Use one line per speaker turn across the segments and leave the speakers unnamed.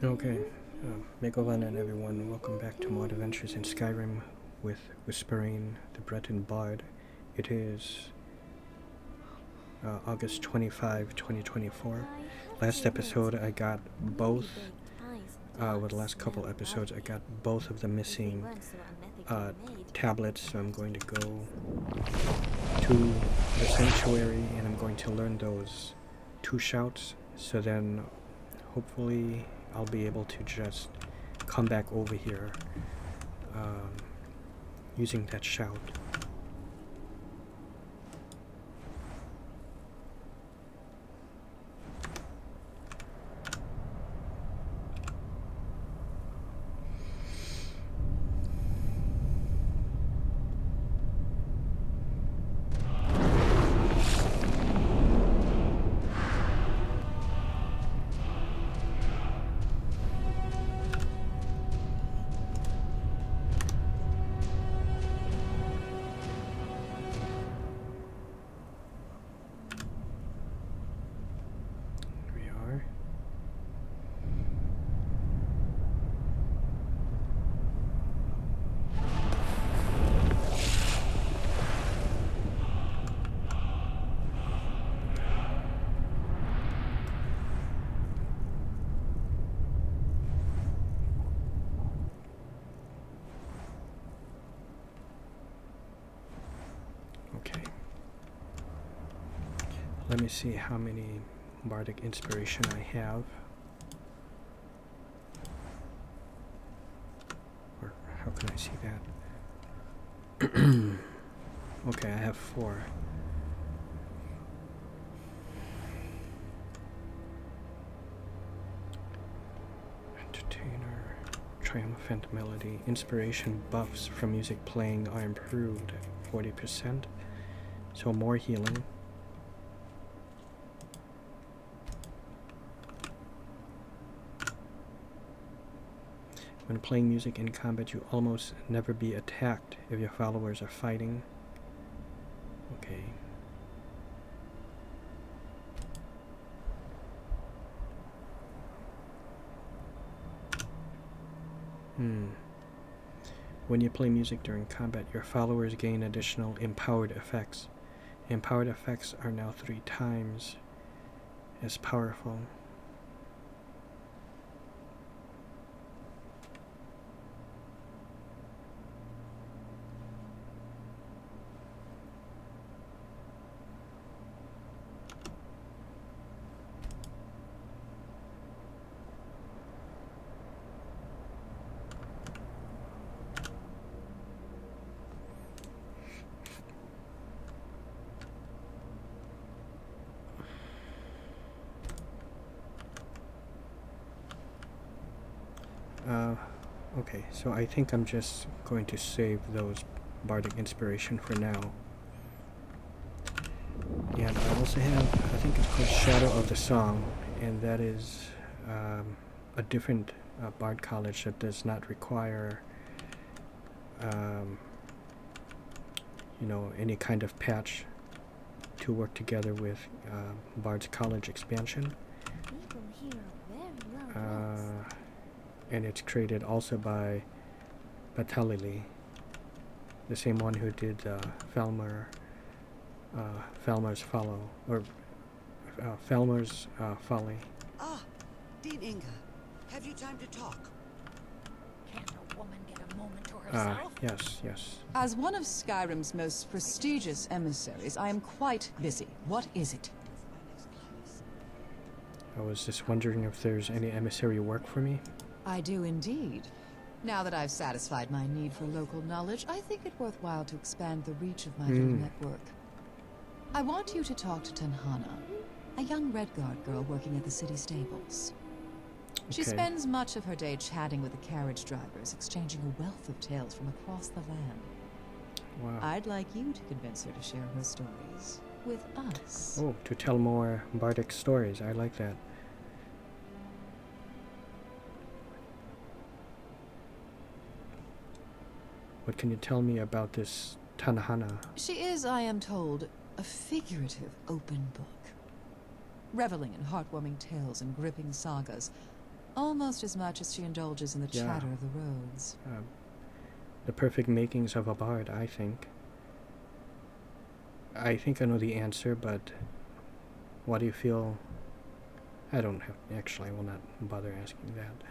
Okay, Megavan and everyone, welcome back to more adventures in Skyrim with Whisperain, the Breton Bard. It is August 25, 2024. Last episode I got both, the last couple episodes I got both of the missing tablets, so I'm going to go to the sanctuary and I'm going to learn those 2 shouts, so then hopefully I'll be able to just come back over here using that shout. Okay. Let me see how many bardic inspiration I have. Or how can I see that? Okay, I have 4. Entertainer, triumphant melody. Inspiration buffs from music playing are improved at 40%. So more healing. When playing music in combat, you almost never be attacked if your followers are fighting. Okay. When you play music during combat, your followers gain additional empowered effects. Empowered effects are now 3 times as powerful. Okay, so I think I'm just going to save those bardic inspiration for now. And I also have, I think it's called Shadow of the Song, and that is a different Bard College that does not require any kind of patch to work together with Bards College expansion. And it's created also by Batalili, the same one who did Falmer's Follow, or Falmer's Folly.
Ah, Dean Inga, have you time to talk?
Can't a woman get a moment to herself?
Yes.
As one of Skyrim's most prestigious emissaries, I am quite busy. What is it?
I was just wondering if there's any emissary work for me.
I do indeed. Now that I've satisfied my need for local knowledge, I think it worthwhile to expand the reach of my little network. I want you to talk to Tanhana, a young Redguard girl working at the city stables. She spends much of her day chatting with the carriage drivers, exchanging a wealth of tales from across the land.
Wow.
I'd like you to convince her to share her stories with us.
Oh, to tell more bardic stories. I like that. What can you tell me about this Tanhana?
She is, I am told, a figurative open book. Reveling in heartwarming tales and gripping sagas, Almost as much as she indulges in the
Yeah.
chatter of the roads.
The perfect makings of a bard, I think. I think I know the answer, but what do you feel? I don't have. Actually, I will not bother asking that.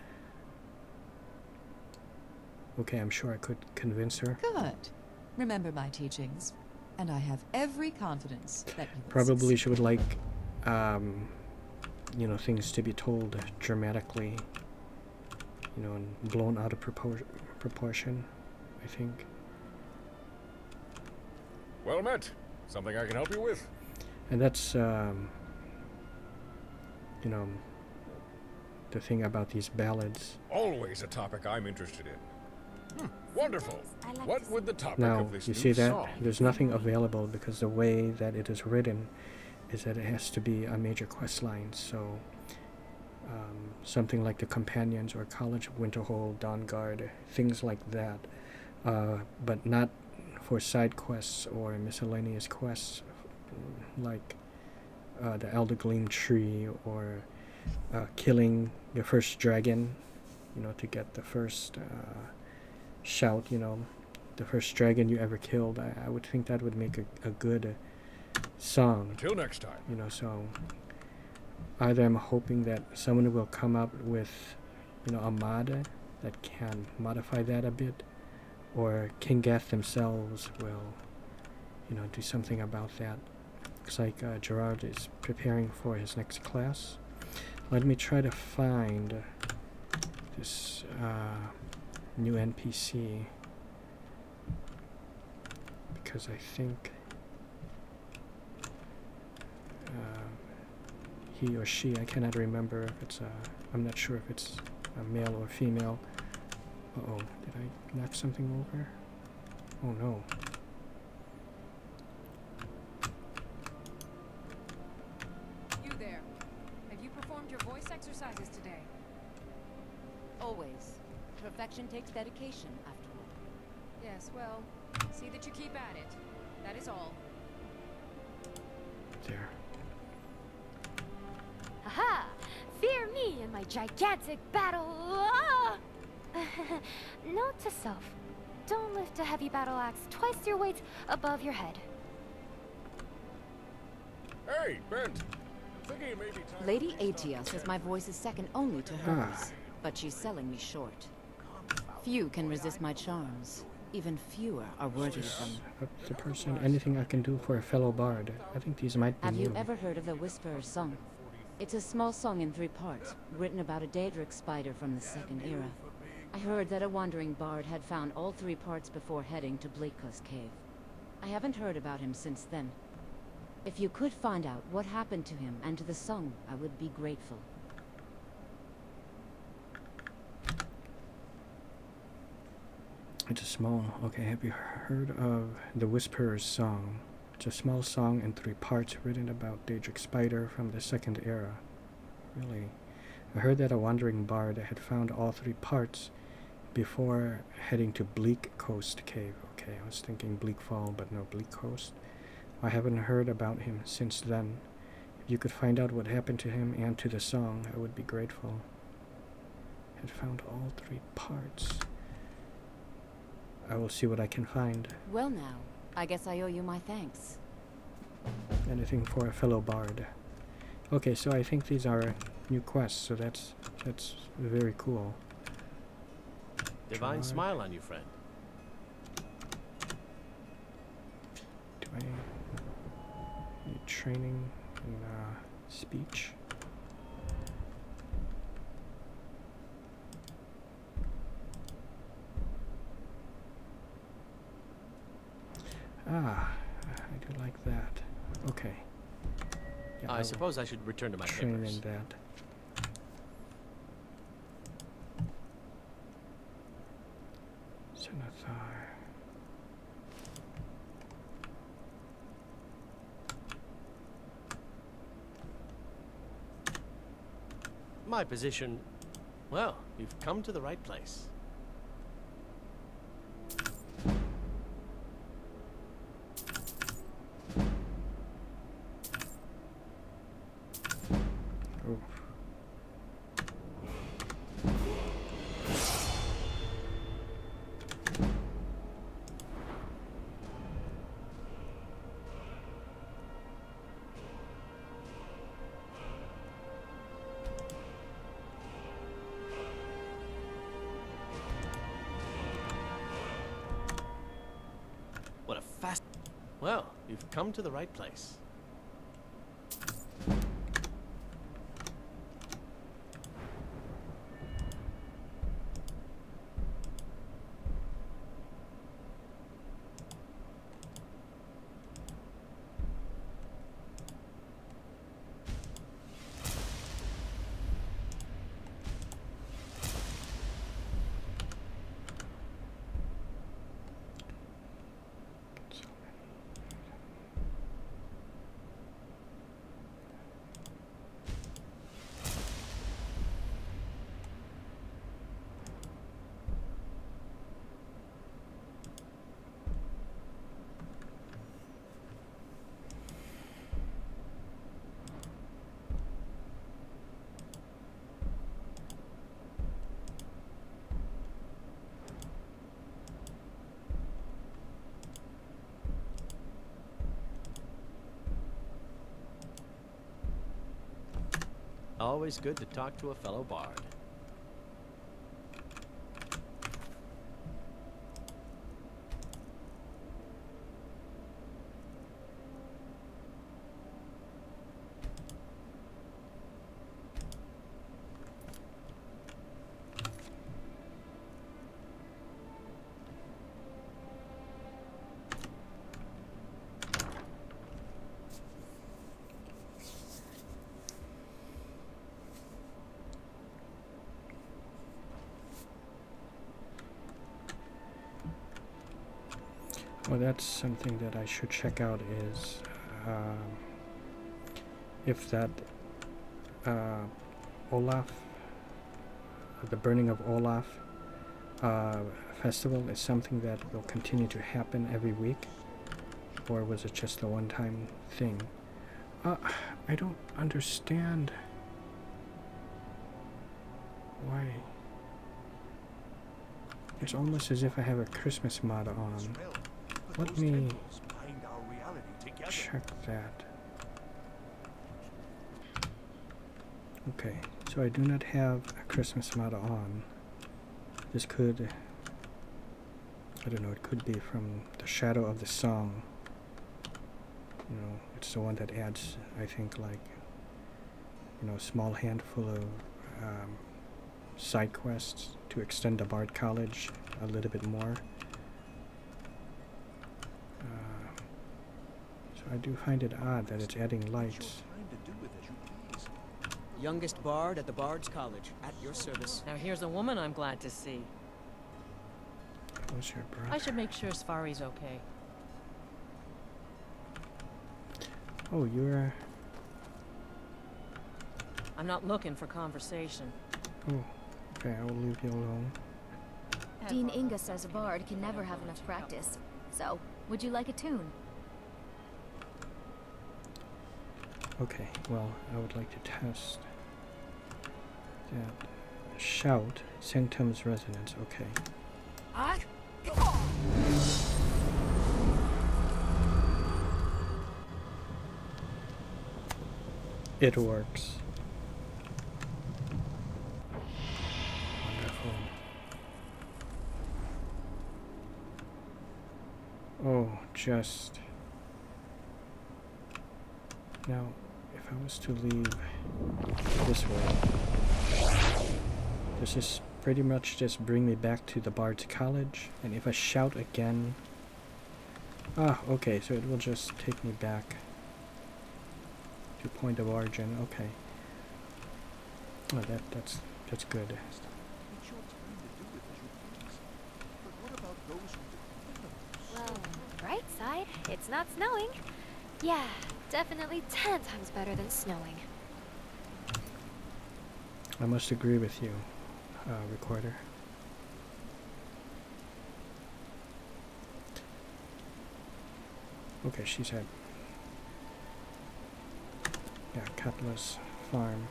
Okay, I'm sure I could convince her.
Good. Remember my teachings, and I have every confidence that you will
Probably
succeed.
she would like, you know, things to be told dramatically, you know, and blown out of proportion, I think.
Well met. Something I can help you with?
And that's, you know, the thing about these ballads.
Always a topic I'm interested in. Wonderful. What would the topic
Now,
of this
you
new
see that?
song
There's nothing available because the way that it is written is that it has to be a major quest line. So, something like the Companions or College of Winterhold, Dawnguard, things like that. But not for side quests or miscellaneous quests like the Elder Gleam Tree or killing your first dragon, you know, to get the first shout, you know, the first dragon you ever killed. I would think that would make a good song,
Until next time.
you know. So either I'm hoping that someone will come up with, you know, a mod that can modify that a bit, or King Gath themselves will, you know, do something about that. Looks like Gerard is preparing for his next class. Let me try to find this new NPC, because I think he or she, I cannot remember if it's I'm not sure if it's a male or female. Uh-oh, did I knock something over? Oh no.
You there. Have you performed your voice exercises today?
Always. Perfection takes dedication, after all.
Yes, well, see that you keep at it. That is all.
There.
Haha! Fear me in my gigantic battle! Ah! Note to self. Don't lift a heavy battle axe twice your weight above your head.
Hey, Bent. Thinking it may be time
Lady
to restart
Atia
the
says
set.
my voice is second only to hers, but she's selling me short. Few can resist my charms. Even fewer are worthy of them.
Up to person, anything I can do for a fellow bard. I think these might be
Have you
new.
ever heard of the Whisperer's Song? It's a small song in 3 parts, written about a Daedric spider from the Second Era. I heard that a wandering bard had found all 3 parts before heading to Bleakos Cave. I haven't heard about him since then. If you could find out what happened to him and to the song, I would be grateful.
It's a small. Okay, have you heard of the Whisperer's Song? It's a small song in 3 parts written about Daedric Spider from the Second Era. Really? I heard that a wandering bard had found all 3 parts before heading to Bleak Coast Cave. Okay, I was thinking Bleak Fall, but no, Bleak Coast. I haven't heard about him since then. If you could find out what happened to him and to the song, I would be grateful. Had found all 3 parts. I will see what I can find.
Well now, I guess I owe you my thanks.
Anything for a fellow bard. Okay, so I think these are new quests, so that's very cool.
Divine
Gerard.
smile on you, friend.
Do I need training in speech? Ah, I do like that. Okay. Yeah,
I
will
suppose I should return to my
train
papers.
in that. Zenithar.
My position... Well, you've come to the right place.
Oof.
you've come to the right place. Always good to talk to a fellow bard.
Well, that's something that I should check out is if that Olaf, the burning of Olaf festival is something that will continue to happen every week, or was it just a one-time thing? I don't understand why. It's almost as if I have a Christmas mod on. Let me check that. Okay, so I do not have a Christmas mod on. This could, I don't know, it could be from the shadow of the song. You know, it's the one that adds, I think, like, you know, a small handful of side quests to extend the Bard College a little bit more. So I do find it odd that it's adding lights.
Youngest bard at the Bards College, at your service.
Now here's a woman I'm glad to see.
Who's your brother?
I should make sure Sfari's okay.
Oh, you're...
I'm not looking for conversation.
Oh, okay, I will leave you alone.
Dean Inga says a bard can never have enough practice. So, would you like a tune?
Okay, well, I would like to test that. Shout, Sanctum's Resonance, okay. It works. Wonderful. Oh, just... Now, if I was to leave this way, does this pretty much just bring me back to the Bards College? And if I shout again... Ah, okay, so it will just take me back to point of origin. Okay. Oh, that's good.
Well, bright side, it's not snowing. Yeah, definitely 10 times better than snowing.
I must agree with you, Recorder. Okay, she's at Cutlass Farm.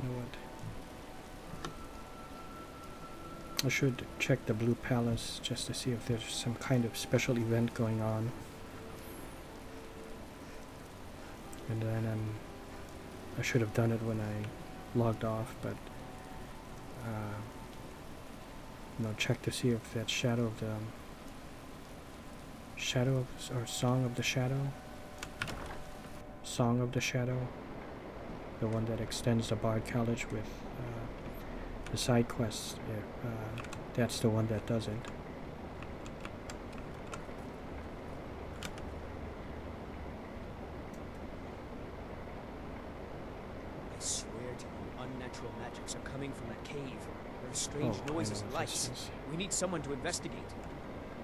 You know what? I should check the Blue Palace just to see if there's some kind of special event going on. And then I should have done it when I logged off, but check to see if that shadow of the Song of the Shadow, the one that extends the Bard College with the side quests, that's the one that doesn't.
I swear to you, unnatural magics are coming from that cave. There are strange noises and lights. We need someone to investigate.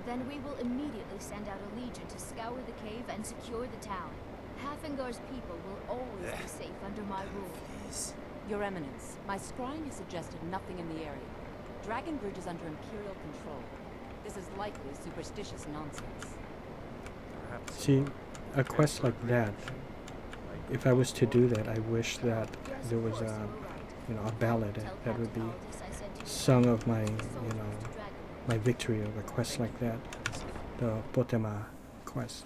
Then we will immediately send out a legion to scour the cave and secure the town. Hafingar's people will always be safe under my rule.
Your Eminence, my scrying has suggested nothing in the area. Dragonbridge is under Imperial control. This is likely superstitious nonsense.
See, a quest like that, if I was to do that, I wish that there was a ballad that would be sung of my, my victory of a quest like that, the Potema quest.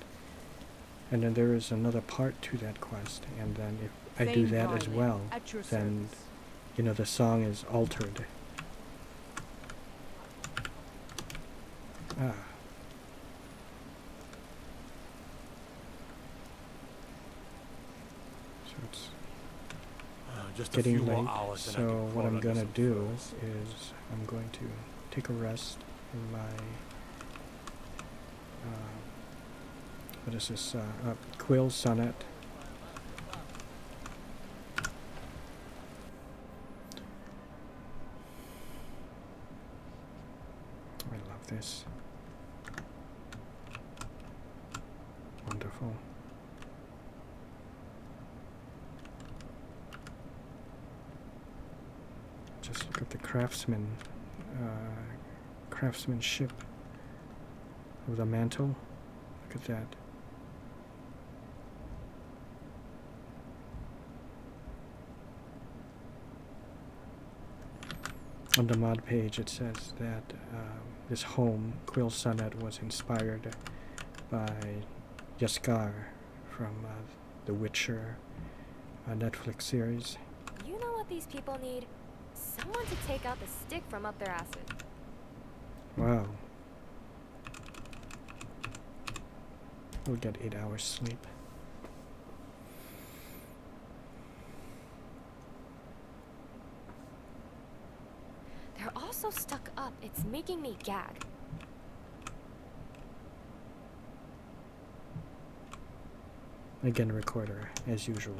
And then there is another part to that quest, and then if I do that as well, then, the song is altered. Ah. So it's
just
getting late, so what I'm gonna do is I'm going to take a rest in my what is this? Quill Sonnet. I love this. Wonderful. Just look at the craftsmanship of the mantle. Look at that. On the mod page it says that this home, Quill Sonnet, was inspired by Jaskar from the Witcher Netflix series.
You know what these people need? Someone to take out the stick from up their asses.
Wow. We'll get 8 hours sleep.
They're all so stuck up, it's making me gag.
Again, recorder, as usual.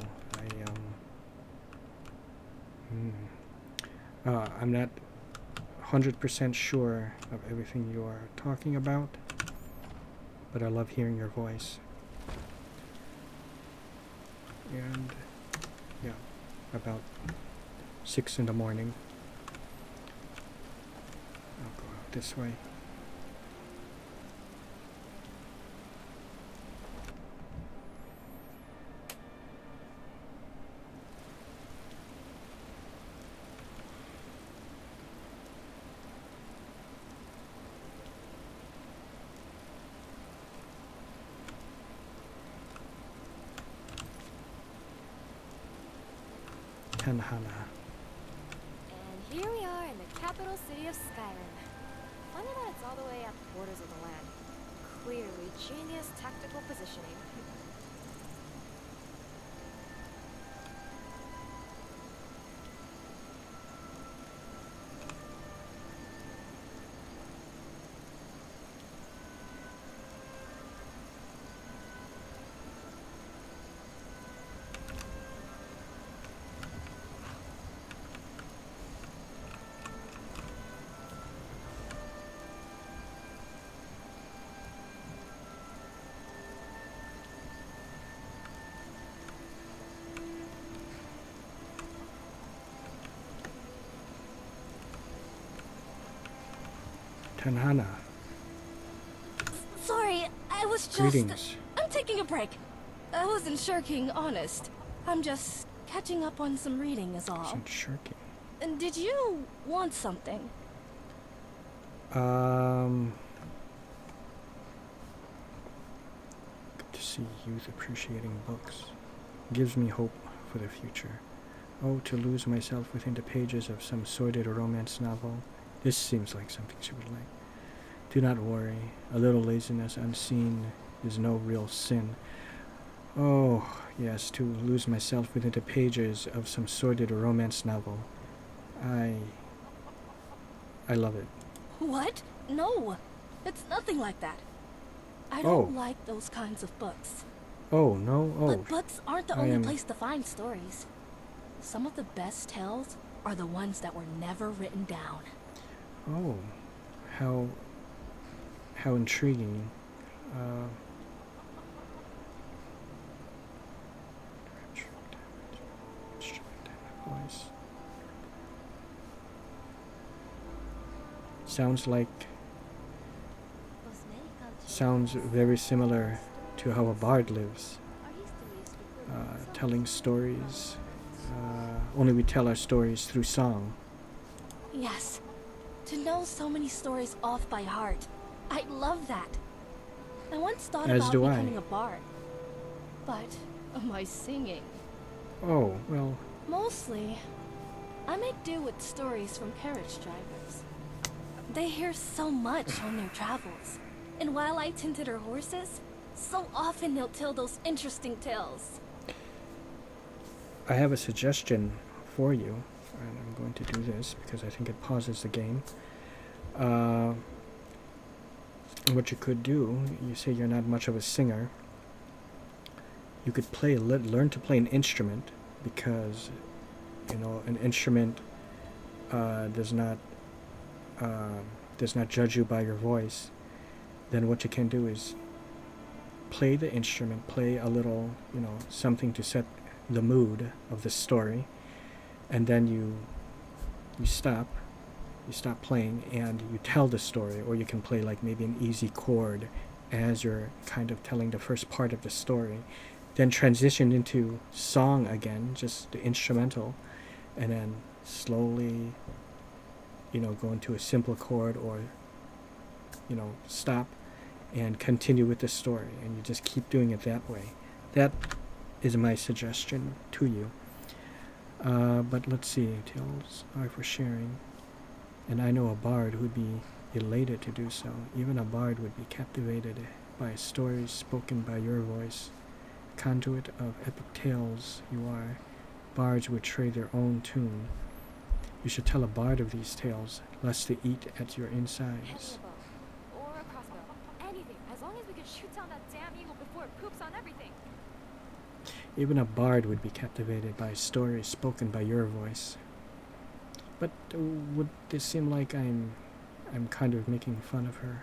I'm not 100% sure of everything you are talking about, but I love hearing your voice. And yeah, about 6 in the morning. I'll go out this way. Tanhana.
And here we are in the capital city of Skyrim. Funny that it's all the way at the borders of the land. Clearly genius tactical positioning.
Tanhana.
Sorry, I was just...
Greetings.
I'm taking a break. I wasn't shirking, honest. I'm just catching up on some reading is all.
Wasn't shirking.
And did you want something?
Good to see youth appreciating books. Gives me hope for the future. Oh, to lose myself within the pages of some sordid romance novel This seems like something she would like. Do not worry. A little laziness unseen is no real sin. Oh, yes, to lose myself within the pages of some sordid romance novel. I love it.
What? No, it's nothing like that. I don't like those kinds of books.
Oh, no? Oh.
But books aren't the only place to find stories. Some of the best tales are the ones that were never written down.
Oh, how intriguing. Sounds very similar to how a bard lives, telling stories. Only we tell our stories through song.
Yes, to know so many stories off by heart. I love that. I once thought about becoming a bard, but my singing.
Oh, well.
Mostly, I make do with stories from carriage drivers. They hear so much on their travels, and while I tended their horses, so often they'll tell those interesting tales.
I have a suggestion for you, and I'm going to do this because I think it pauses the game. What you could do, you say you're not much of a singer. You could learn to play an instrument, because an instrument does not judge you by your voice. Then what you can do is play the instrument, play a little, something to set the mood of the story, and then you stop playing and you tell the story, or you can play like maybe an easy chord as you're kind of telling the first part of the story, then transition into song again, just the instrumental, and then slowly go into a simple chord, or stop and continue with the story, and you just keep doing it that way. That is my suggestion to you. But let's see, tales are for sharing, and I know a bard who would be elated to do so. Even a bard would be captivated by stories spoken by your voice. Conduit of epic tales you are. Bards would trade their own tune. You should tell a bard of these tales, lest they eat at your insides.
Or a crossbow. Anything, as long as we can shoot down that damn eagle before it poops on everything.
Even a bard would be captivated by stories spoken by your voice. But would this seem like I'm kind of making fun of her?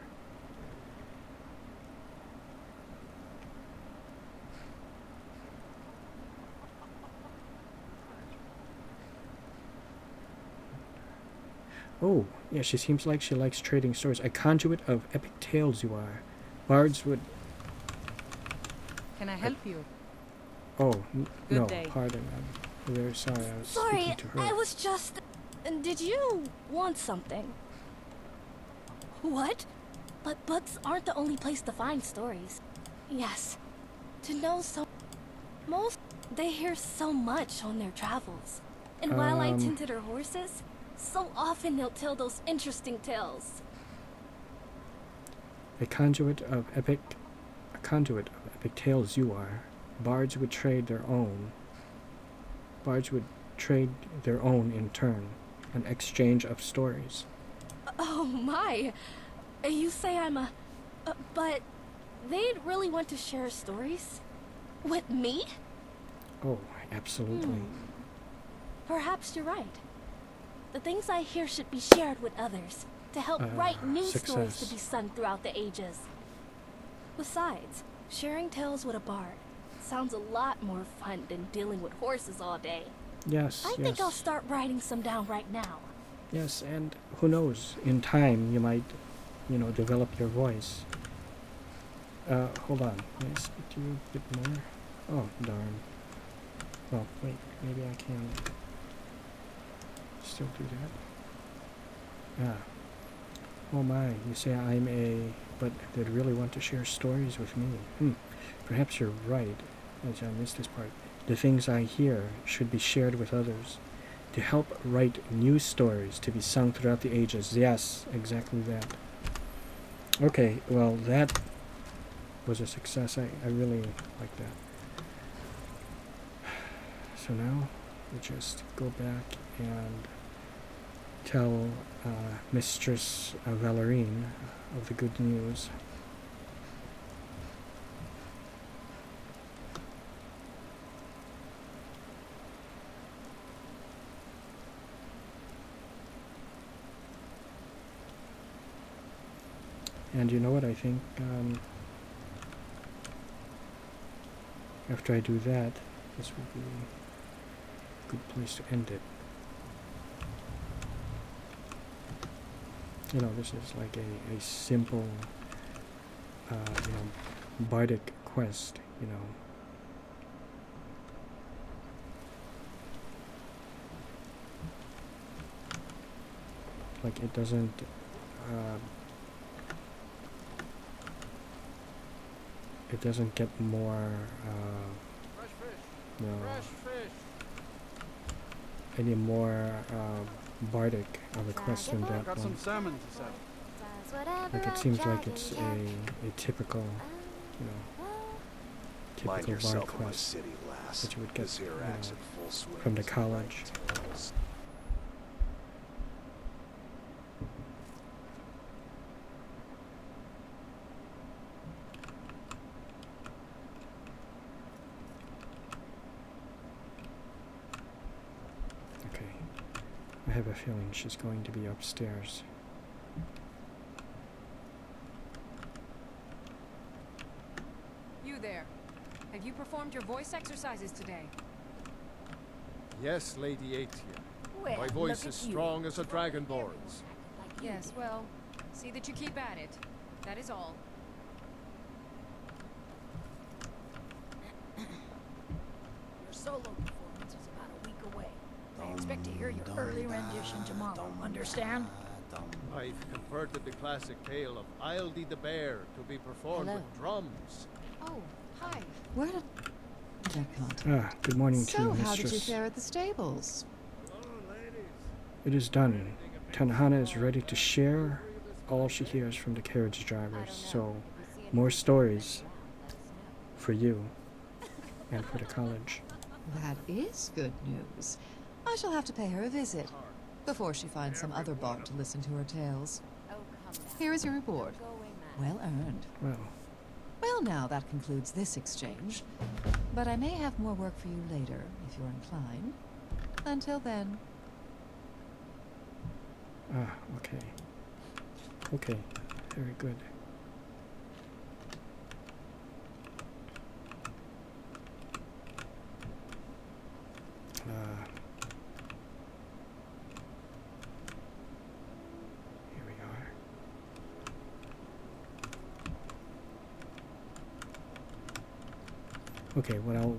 Oh, yeah, she seems like she likes trading stories. A conduit of epic tales you are. Bards would...
Can I help you?
Oh, no,
day.
pardon. I'm very sorry. I was speaking to her.
I was just... Did you want something? What? But books aren't the only place to find stories. Yes. To know so... They hear so much on their travels. And while I tended their horses, so often they'll tell those interesting tales.
A conduit of epic tales you are. Bards would trade their own. Bards would trade their own in turn. An exchange of stories.
Oh my! You say I'm a... but they'd really want to share stories? With me?
Oh, absolutely.
Perhaps you're right. The things I hear should be shared with others, to help write new stories to be sung throughout the ages. Besides, sharing tales with a bard sounds a lot more fun than dealing with horses all day.
Yes,
I think I'll start writing some down right now.
Yes, and who knows, in time you might, develop your voice. Hold on, may I speak to you a bit more? Oh, darn. Well, wait, maybe I can still do that. Ah. Oh my, you say I'm a... but they'd really want to share stories with me. Perhaps you're right, as I missed this part. The things I hear should be shared with others, To help write new stories to be sung throughout the ages. Yes, exactly that. Okay, well that was a success. I really like that. So now we just go back and tell Mistress Valérine of the good news. And you know what, I think after I do that, this would be a good place to end it. You know, this is like a simple, you know, bardic quest, you know. Like it doesn't, get more, you know, any more bardic of a quest than that one. Like it seems like it's a typical, you know, typical bard quest that you would get from the college. I have a feeling she's going to be upstairs.
You there. Have you performed your voice exercises today?
Yes, Lady Atia.
Well,
My voice is strong as a dragonborn's.
Yes, well, see that you keep at it. That is all.
Your solo performance is about a week away. I expect to hear your early rendition tomorrow, understand?
I've converted the classic tale of Ildi the Bear to be performed with drums.
Oh, hi.
Where did that come?
Good morning to you,
So,
Mistress.
how did you fare at the stables?
It is done. Tanhana is ready to share all she hears from the carriage drivers, so more stories for you and for the college.
That is good news. I shall have to pay her a visit before she finds some other bard to listen to her tales. Here is your reward. Well earned. Well, now that concludes this exchange. But I may have more work for you later, if you're inclined. Until then.
Okay. Okay, very good. Here we are. Okay, what I'll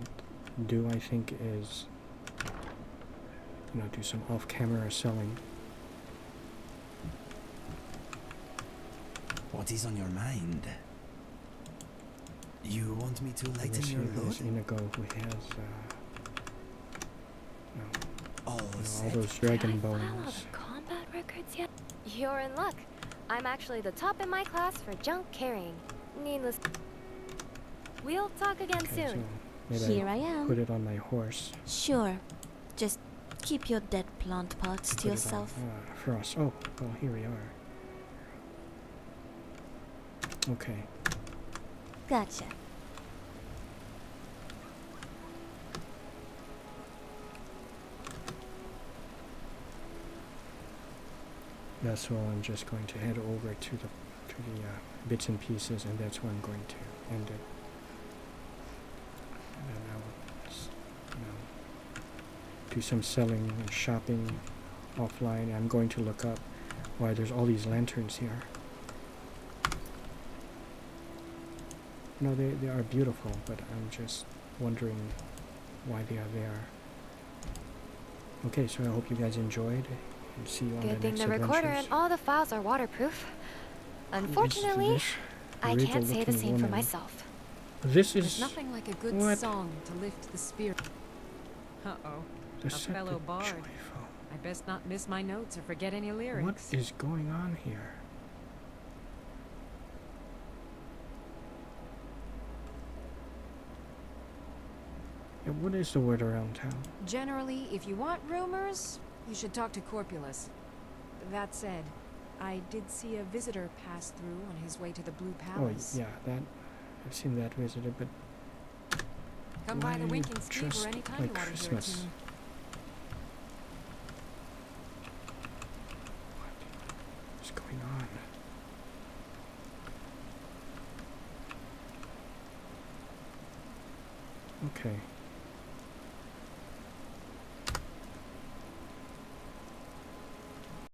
do, I think, is, you know, do some off-camera selling.
What is on your mind? You want me to lighten your load?
Inigo, who has
all
those dragon bones.
Combat records yet? You're in luck. I'm actually the top in my class for junk carrying. Needless. We'll talk again soon.
So
Here I am.
Put it on my horse.
Sure. Just keep your dead plant parts to yourself.
For us. Oh, well, here we are. Okay.
Gotcha.
Yeah, so I'm just going to head over to the bits and pieces, and that's where I'm going to end it. And then I will just, you know, do some selling and shopping offline. I'm going to look up why there's all these lanterns here. No, they are beautiful, but I'm just wondering why they are there. Okay, so I hope you guys enjoyed, and see you on the next adventures.
Good thing the recorder and all the files are waterproof. Unfortunately, I can't say the same for myself.
This is...
There's nothing like a good song to lift the spirit. Uh-oh, a fellow bard.
Joyful.
I best not miss my notes or forget any lyrics.
What is going on here? Yeah, what is the word around town?
Generally, if you want rumors, you should talk to Corpulus. That said, I did see a visitor pass through on his way to the Blue Palace.
Oh, yeah, that... I've seen that visitor, but...
Come by the Winking Skeever anytime
like
you want to hear a
Christmas.
tune.
What's going on? Okay.